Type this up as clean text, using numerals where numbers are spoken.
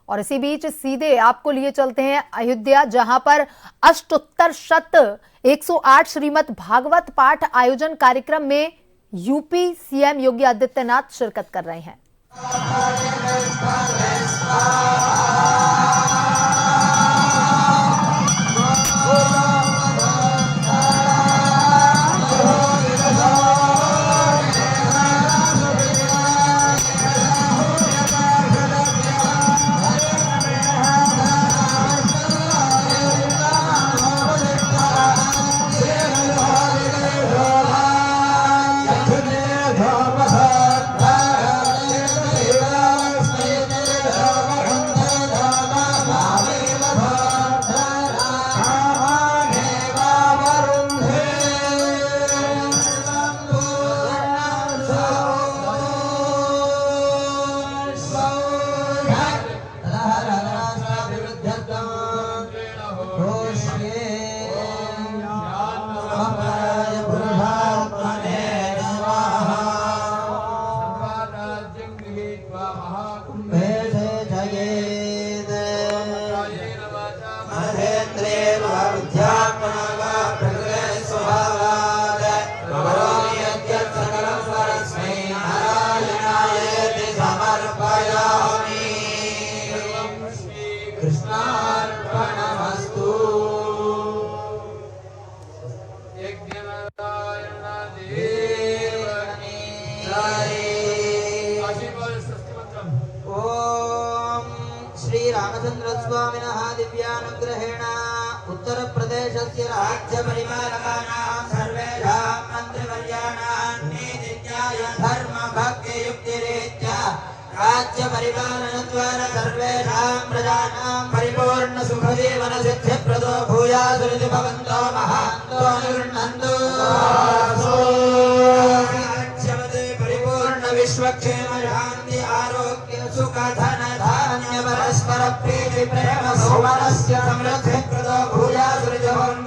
और इसी बीच सीधे आपको लिए चलते हैं अयोध्या, जहां पर अष्टोत्तर शत 108 श्रीमद् भागवत पाठ आयोजन कार्यक्रम में यूपी सीएम योगी आदित्यनाथ शिरकत कर रहे हैं। रामचंद्रस्वामिनः दिव्यानुग्रहेण उत्तर प्रदेशस्य राज्य परिपालकानां सर्वेषां मन्त्रिवर्याणां नीतिज्ञाय धर्म भक्ति युक्तिरीत्या राज्य परिपालनद्वारा सर्वेषां प्रजानां परिपूर्ण सुख जीवन सिद्धिप्रदो भूयात् इति भवन्तो महान्तो निर्णन्तु राज्यवत् परिपूर्ण विश्वक्षेम शान्ति आरोग्य सुख धन धान्य परस्पर प्रीति प्रेम सौमनस्य समृद्धिप्रदो भूयात् इति भवन्तो